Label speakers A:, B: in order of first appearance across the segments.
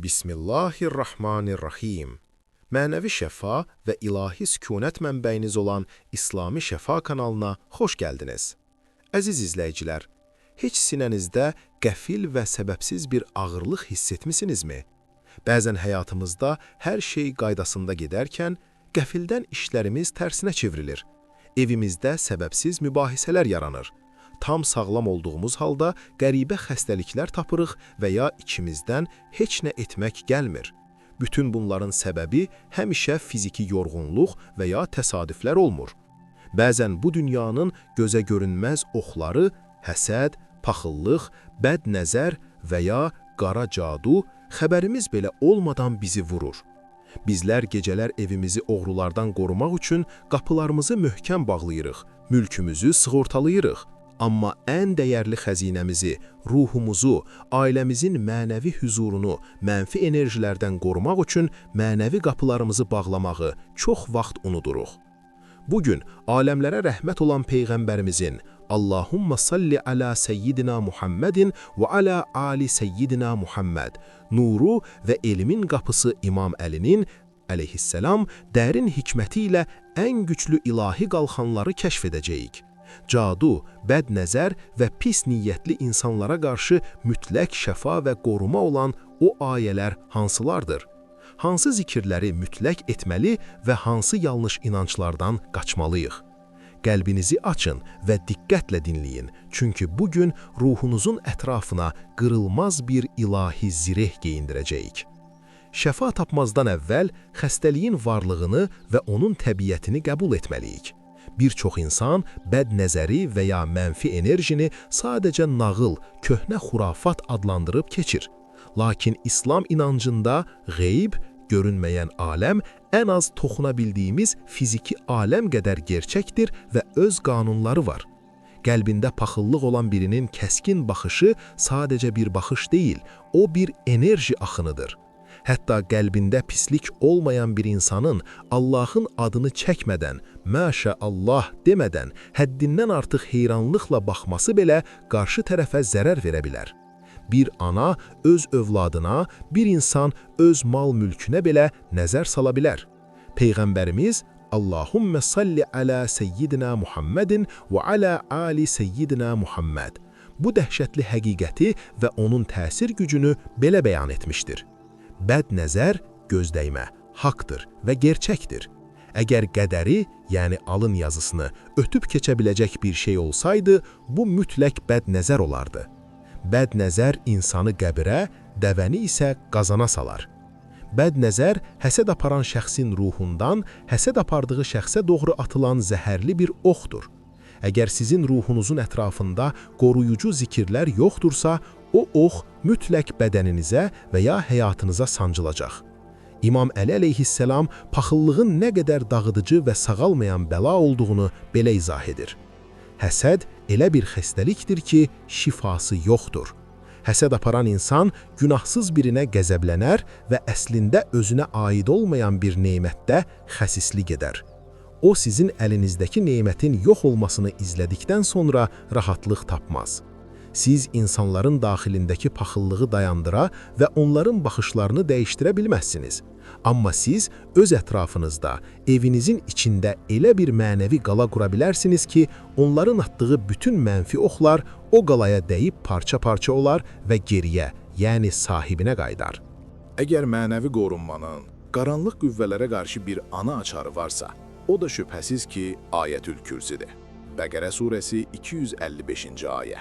A: Bismillahirrahmanirrahim. Mənəvi şəfa və ilahi sükunət mənbəyiniz olan İslami Şəfa kanalına xoş gəldiniz. Əziz izləyicilər, heç sinənizdə qəfil və səbəbsiz bir ağırlıq hiss etmisinizmi? Bəzən həyatımızda hər şey qaydasında gedərkən, qəfildən işlərimiz tərsinə çevrilir. Evimizdə səbəbsiz mübahisələr yaranır. Tam sağlam olduğumuz halda qəribə xəstəliklər tapırıq və ya içimizdən heç nə etmək gəlmir. Bütün bunların səbəbi həmişə fiziki yorğunluq və ya təsadüflər olmur. Bəzən bu dünyanın gözə görünməz oxları, həsəd, paxıllıq, bəd nəzər və ya qara cadu xəbərimiz belə olmadan bizi vurur. Bizlər gecələr evimizi oğrulardan qorumaq üçün qapılarımızı möhkəm bağlayırıq, mülkümüzü sığortalayırıq. Amma ən dəyərli xəzinəmizi, ruhumuzu, ailəmizin mənəvi hüzurunu mənfi enerjilərdən qorumaq üçün mənəvi qapılarımızı bağlamağı çox vaxt unuduruq. Bugün aləmlərə rəhmət olan Peyğəmbərimizin Allahumma salli ala seyyidina Muhammedin və ala ali seyyidina Muhammed nuru və elmin qapısı İmam Əlinin əleyhisselam dərin hikməti ilə ən güclü ilahi qalxanları kəşf edəcəyik. Cadu, bəd nəzər və pis niyyətli insanlara qarşı mütləq şəfa və qoruma olan o ayələr hansılardır? Hansı zikirləri mütləq etməli və hansı yanlış inanclardan qaçmalıyıq? Qəlbinizi açın və diqqətlə dinləyin, çünki bugün ruhunuzun ətrafına qırılmaz bir ilahi zireh geyindirəcəyik. Şəfa tapmazdan əvvəl xəstəliyin varlığını və onun təbiətini qəbul etməliyik. Bir çox insan bəd nəzəri və ya mənfi enerjini sadəcə nağıl, köhnə xurafat adlandırıb keçir. Lakin İslam inancında qeyb, görünməyən aləm ən az toxuna bildiyimiz fiziki aləm qədər gerçəkdir və öz qanunları var. Qəlbində paxıllıq olan birinin kəskin baxışı sadəcə bir baxış deyil, o bir enerji axınıdır. Hətta qəlbində pislik olmayan bir insanın Allahın adını çəkmədən, məşəllah demədən, həddindən artıq heyranlıqla baxması belə qarşı tərəfə zərər verə bilər. Bir ana öz övladına, bir insan öz mal-mülkünə belə nəzər sala bilər. Peyğəmbərimiz Allahumma salli ala seyyidina Muhammedin və ala ali seyyidina Muhammed bu dəhşətli həqiqəti və onun təsir gücünü belə bəyan etmişdir. Bəd nəzər, gözdəymə, haqdır və gerçəkdir. Əgər qədəri, yəni alın yazısını ötüb keçə biləcək bir şey olsaydı, bu mütləq bəd nəzər olardı. Bəd nəzər insanı qəbirə, dəvəni isə qazana salar. Bəd nəzər, həsəd aparan şəxsin ruhundan, həsəd apardığı şəxsə doğru atılan zəhərli bir oxdur. Əgər sizin ruhunuzun ətrafında qoruyucu zikirlər yoxdursa, o ox mütləq bədəninizə və ya həyatınıza sancılacaq. İmam Əli əleyhisselam paxıllığın nə qədər dağıdıcı və sağalmayan bəla olduğunu belə izah edir. Həsəd elə bir xəstəlikdir ki, şifası yoxdur. Həsəd aparan insan günahsız birinə qəzəblənər və əslində özünə aid olmayan bir nemətdə xəsislik edər. O sizin əlinizdəki nemətin yox olmasını izlədikdən sonra rahatlıq tapmaz. Siz insanların daxilindəki paxıllığı dayandıra və onların baxışlarını dəyişdirə bilməzsiniz. Amma siz öz ətrafınızda, evinizin içində elə bir mənəvi qala qura bilərsiniz ki, onların atdığı bütün mənfi oxlar o qalaya dəyib parça-parça olar və geriyə, yəni sahibinə qaydar.
B: Əgər mənəvi qorunmanın qaranlıq qüvvələrə qarşı bir ana açarı varsa, o da şübhəsiz ki, Ayətül Kürsidir. Bəqərə surəsi 255-ci ayə.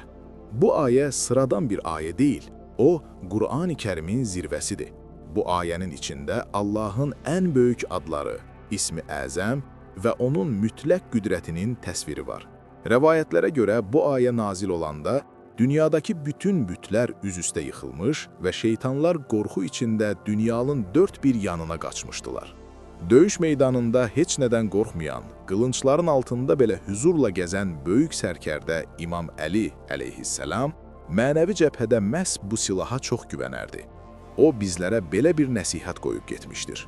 B: Bu ayə sıradan bir ayə deyil, o, Qur'an-ı Kərimin zirvəsidir. Bu ayənin içində Allahın ən böyük adları, İsmi Əzəm və onun mütləq qüdrətinin təsviri var. Rəvayətlərə görə bu ayə nazil olanda, dünyadakı bütün bütlər üz-üstə yıxılmış və şeytanlar qorxu içində dünyanın dörd bir yanına qaçmışdılar. Döyüş meydanında heç nədən qorxmayan, qılınçların altında belə hüzurla gəzən böyük sərkərdə İmam Əli əleyhisselam mənəvi cəbhədə məhz bu silaha çox güvənərdi. O bizlərə belə bir nəsihət qoyub getmişdir.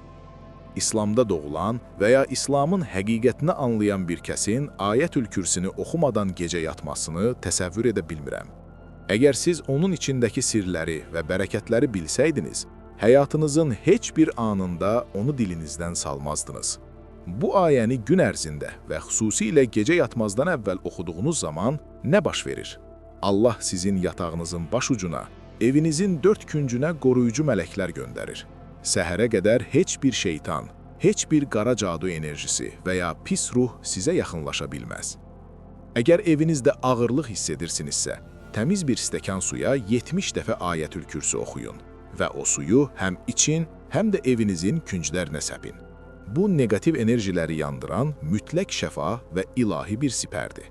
B: İslamda doğulan və ya İslamın həqiqətini anlayan bir kəsin Ayətül Kürsini oxumadan gecə yatmasını təsəvvür edə bilmirəm. Əgər siz onun içindəki sirləri və bərəkətləri bilsəydiniz, həyatınızın heç bir anında onu dilinizdən salmazdınız. Bu ayəni gün ərzində və xüsusilə gecə yatmazdan əvvəl oxuduğunuz zaman nə baş verir? Allah sizin yatağınızın baş ucuna, evinizin dörd küncünə qoruyucu mələklər göndərir. Səhərə qədər heç bir şeytan, heç bir qara cadu enerjisi və ya pis ruh sizə yaxınlaşa bilməz. Əgər evinizdə ağırlıq hiss edirsinizsə, təmiz bir stəkan suya 70 dəfə Ayətül Kürsü oxuyun və o suyu həm için, həm də evinizin künclərinə səpin. Bu, negativ enerjiləri yandıran mütləq şəfa və ilahi bir sipərdir.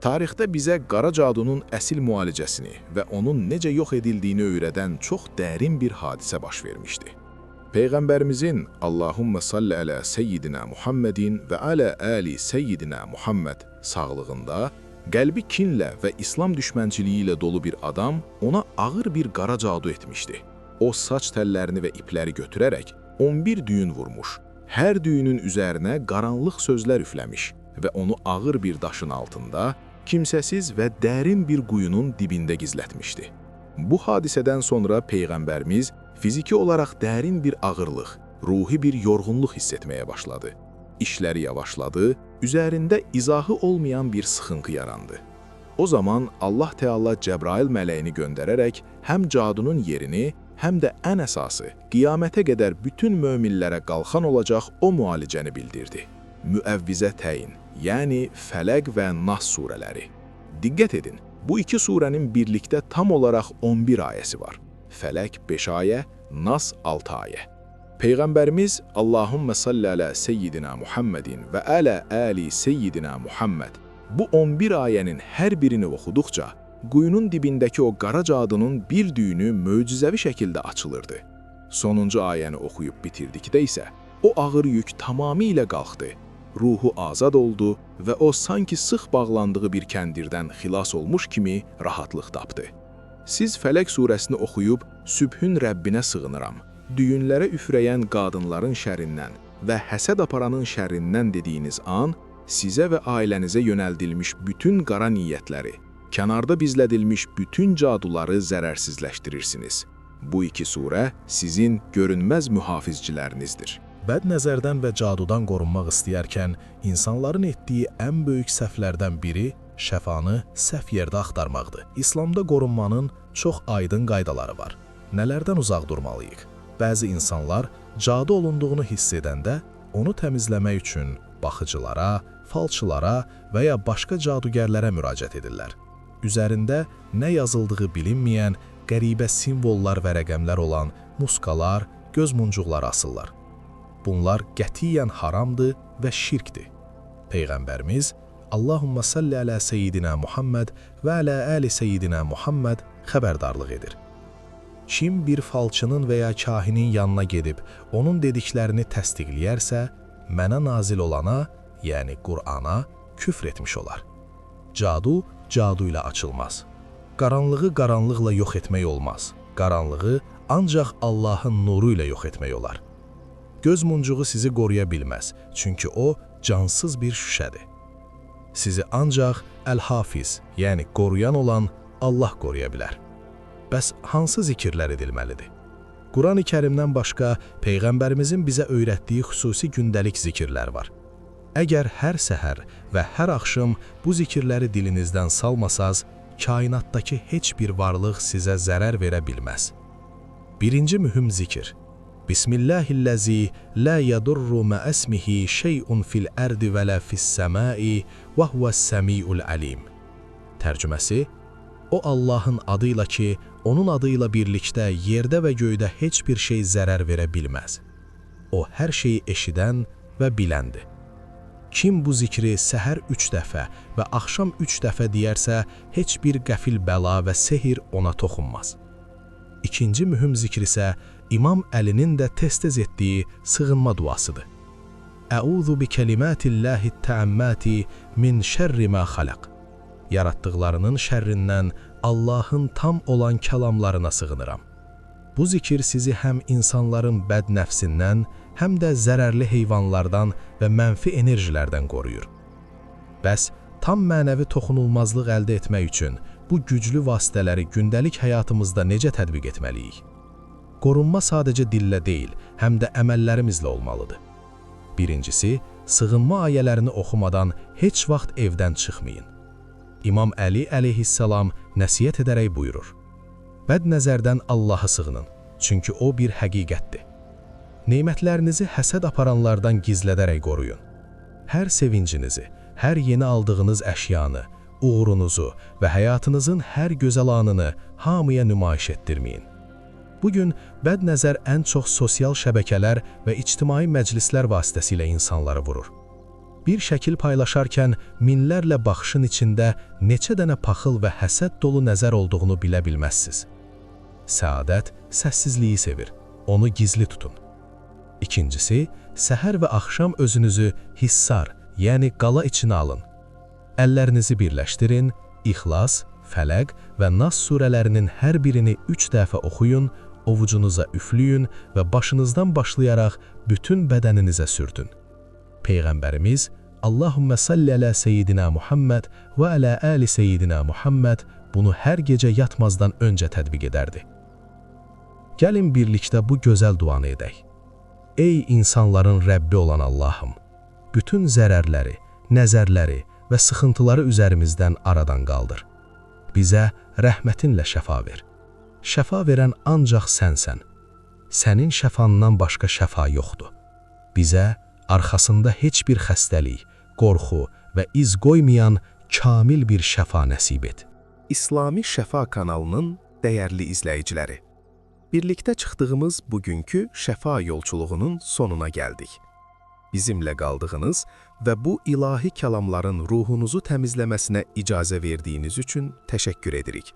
B: Tarixdə bizə qara cadunun əsil müalicəsini və onun necə yox edildiyini öyrədən çox dərin bir hadisə baş vermişdi. Peyğəmbərimizin Allahümmə salli ələ seyyidina Muhammedin və alə əli seyyidina Muhammed sağlığında, qəlbi kinlə və İslam düşmənçiliyi ilə dolu bir adam ona ağır bir qara cadu etmişdi. O, saç təllərini və ipləri götürərək 11 düyün vurmuş, hər düyünün üzərinə qaranlıq sözlər üfləmiş və onu ağır bir daşın altında, kimsəsiz və dərin bir quyunun dibində gizlətmişdi. Bu hadisədən sonra Peyğəmbərimiz fiziki olaraq dərin bir ağırlıq, ruhi bir yorğunluq hiss etməyə başladı. İşləri yavaşladı, üzərində izahı olmayan bir sıxıntı yarandı. O zaman Allah Teala Cəbrail mələyini göndərərək həm cadunun yerini, həm də ən əsası, qiyamətə qədər bütün möminlərə qalxan olacaq o müalicəni bildirdi. Müəvvizə təyin, yəni Fələq və Nas surələri. Diqqət edin, bu iki surənin birlikdə tam olaraq 11 ayəsi var. Fələq 5 ayə, Nas 6 ayə. Peyğəmbərimiz Allahümmə salli ələ seyyidina Muhammedin və ələ əli seyyidina Muhammed bu 11 ayənin hər birini oxuduqca, quyunun dibindəki o qara cadunun bir düyünü möcüzəvi şəkildə açılırdı. Sonuncu ayəni oxuyub bitirdikdə isə o ağır yük tamamilə qalxdı, ruhu azad oldu və o sanki sıx bağlandığı bir kəndirdən xilas olmuş kimi rahatlıq tapdı. Siz Fələq surəsini oxuyub sübhün Rəbbinə sığınıram, düyünlərə üfrəyən qadınların şərrindən və həsəd aparanın şərrindən dediyiniz an, sizə və ailənizə yönəldilmiş bütün qara niyyətləri, kənarda bizlədilmiş bütün caduları zərərsizləşdirirsiniz. Bu iki surə sizin görünməz mühafizcilərinizdir.
C: Bəd nəzərdən və cadudan qorunmaq istəyərkən, insanların etdiyi ən böyük səhvlərdən biri şəfanı səhv yerdə axtarmaqdır. İslamda qorunmanın çox aydın qaydaları var. Nələrdən uzaq durmalıyıq? Bəzi insanlar cadu olunduğunu hiss edəndə, onu təmizləmək üçün baxıcılara, falçılara və ya başqa cadugərlərə müraciət edirlər. Üzərində nə yazıldığı bilinməyən, qəribə simvollar və rəqəmlər olan muskalar, göz muncuqları asırlar. Bunlar qətiyyən haramdır və şirkdir. Peyğəmbərimiz Allahümmə salli ələ seyyidina Muhammed və ələ əli seyyidina Muhammed xəbərdarlıq edir. Kim bir falçının və ya kahinin yanına gedib, onun dediklərini təsdiqləyərsə, mənə nazil olana, yəni Qur'ana küfr etmiş olar. Cadu, cadu ilə açılmaz. Qaranlığı qaranlıqla yox etmək olmaz. Qaranlığı ancaq Allahın nuru ilə yox etmək olar. Göz muncuğu sizi qoruya bilməz, çünki o cansız bir şüşədir. Sizi ancaq Əl-Hafiz, yəni qoruyan olan Allah qoruya bilər. Bəs hansı zikirlər edilməlidir? Quran-ı Kərimdən başqa Peyğəmbərimizin bizə öyrətdiyi xüsusi gündəlik zikirlər var. Əgər hər səhər və hər axşam bu zikirləri dilinizdən salmasaz, kainatdakı heç bir varlıq sizə zərər verə bilməz. Birinci mühüm zikir. Bismillahilləzi la yadurru məəsmihi şeyun fil ərdi və lə fissəmai və huvəs-səmiul əlim. Tərcüməsi, o Allahın adıyla ki, onun adıyla birlikdə yerdə və göydə heç bir şey zərər verə bilməz. O hər şeyi eşidən və biləndir. Kim bu zikri səhər 3 dəfə və axşam 3 dəfə deyərsə, heç bir qəfil bəla və sehir ona toxunmaz. İkinci mühüm zikr isə İmam Əlinin də tez-tez etdiyi sığınma duasıdır. Əuzu bi kəlimatillahi təammati min şərri mə xalaq. Yaratdıqlarının şərrindən Allahın tam olan kəlamlarına sığınıram. Bu zikir sizi həm insanların bəd nəfsindən, həm də zərərli heyvanlardan və mənfi enerjilərdən qoruyur. Bəs tam mənəvi toxunulmazlıq əldə etmək üçün bu güclü vasitələri gündəlik həyatımızda necə tətbiq etməliyik? qorunma sadəcə dillə deyil, həm də əməllərimizlə olmalıdır. Birincisi, sığınma ayələrini oxumadan heç vaxt evdən çıxmayın. İmam Əli əleyhissalam nəsihət edərək buyurur: Bəd nəzərdən Allah'a sığının, çünki o bir həqiqətdir. Nemətlərinizi həsəd aparanlardan gizlədərək qoruyun. Hər sevincinizi, hər yeni aldığınız əşyanı, uğurunuzu və həyatınızın hər gözəl anını hamıya nümayiş etdirməyin. Bugün bəd nəzər ən çox sosial şəbəkələr və ictimai məclislər vasitəsilə insanları vurur. Bir şəkil paylaşarkən minlərlə baxışın içində neçə dənə paxıl və həsəd dolu nəzər olduğunu bilə bilməzsiniz. Səadət səssizliyi sevir, onu gizli tutun. İkincisi, səhər və axşam özünüzü hissar, yəni qala içinə alın. Əllərinizi birləşdirin, İxlas, Fələq və Nas surələrinin hər birini 3 dəfə oxuyun, ovucunuza üflüyün və başınızdan başlayaraq bütün bədəninizə sürtün. Peyğəmbərimiz Allahümmə salli alə seyyidina Muhammed və alə əli seyyidina Muhammed bunu hər gecə yatmazdan öncə tətbiq edərdi. Gəlin birlikdə bu gözəl duanı edək. Ey insanların Rəbbi olan Allahım, bütün zərərləri, nəzərləri və sıxıntıları üzərimizdən aradan qaldır. Bizə rəhmətinlə şəfa ver. Şəfa verən ancaq sənsən. Sənin şəfandan başqa şəfa yoxdur. Bizə arxasında heç bir xəstəlik, qorxu və iz qoymayan kamil bir şəfa nəsib et.
A: İslami Şəfa kanalının dəyərli izləyiciləri, birlikdə çıxdığımız bugünkü şəfa yolculuğunun sonuna gəldik. Bizimlə qaldığınız və bu ilahi kəlamların ruhunuzu təmizləməsinə icazə verdiyiniz üçün təşəkkür edirik.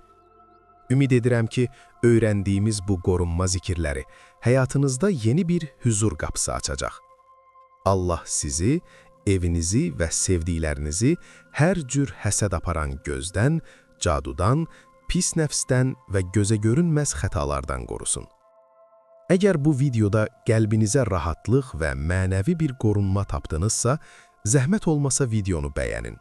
A: Ümid edirəm ki, öyrəndiyimiz bu qorunma zikirləri həyatınızda yeni bir hüzur qapısı açacaq. Allah sizi, evinizi və sevdiklərinizi hər cür həsəd aparan gözdən, cadudan, pis nəfsdən və gözə görünməz xətalardan qorusun. Əgər bu videoda qəlbinizə rahatlıq və mənəvi bir qorunma tapdınızsa, zəhmət olmasa videonu bəyənin.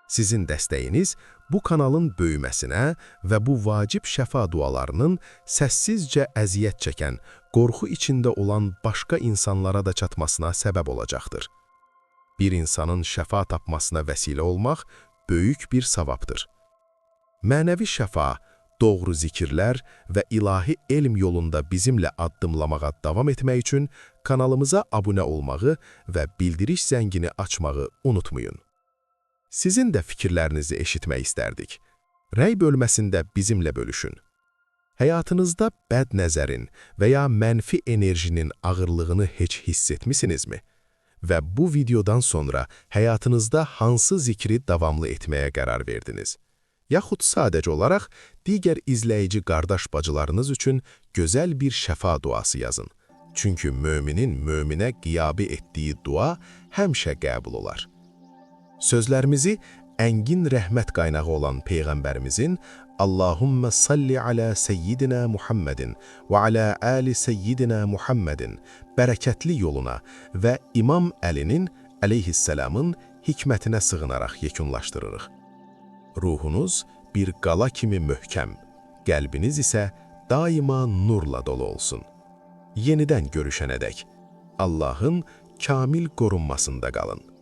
A: Sizin dəstəyiniz bu kanalın böyüməsinə və bu vacib şəfa dualarının səssizcə əziyyət çəkən, qorxu içində olan başqa insanlara da çatmasına səbəb olacaqdır. Bir insanın şəfa tapmasına vəsilə olmaq böyük bir savabdır. Mənəvi şəfa, doğru zikirlər və ilahi elm yolunda bizimlə addımlamağa davam etmək üçün kanalımıza abunə olmağı və bildiriş zəngini açmağı unutmayın. Sizin də fikirlərinizi eşitmək istərdik. Rəy bölməsində bizimlə bölüşün. Həyatınızda bəd nəzərin və ya mənfi enerjinin ağırlığını heç hiss etmisinizmi? Və bu videodan sonra həyatınızda hansı zikri davamlı etməyə qərar verdiniz? Yaxud sadəcə olaraq digər izləyici qardaş bacılarınız üçün gözəl bir şəfa duası yazın. Çünki möminin möminə qiyabi etdiyi dua həmişə qəbul olar. Sözlərimizi əngin rəhmət qaynağı olan Peyğəmbərimizin Allahümmə salli alə seyyidina Muhammedin və alə əli seyyidina Muhammedin bərəkətli yoluna və İmam Əlinin əleyhissalamın hikmətinə sığınaraq yekunlaşdırırıq. Ruhunuz bir qala kimi möhkəm, qəlbiniz isə daima nurla dolu olsun. Yenidən görüşənədək Allahın kamil qorunmasında qalın.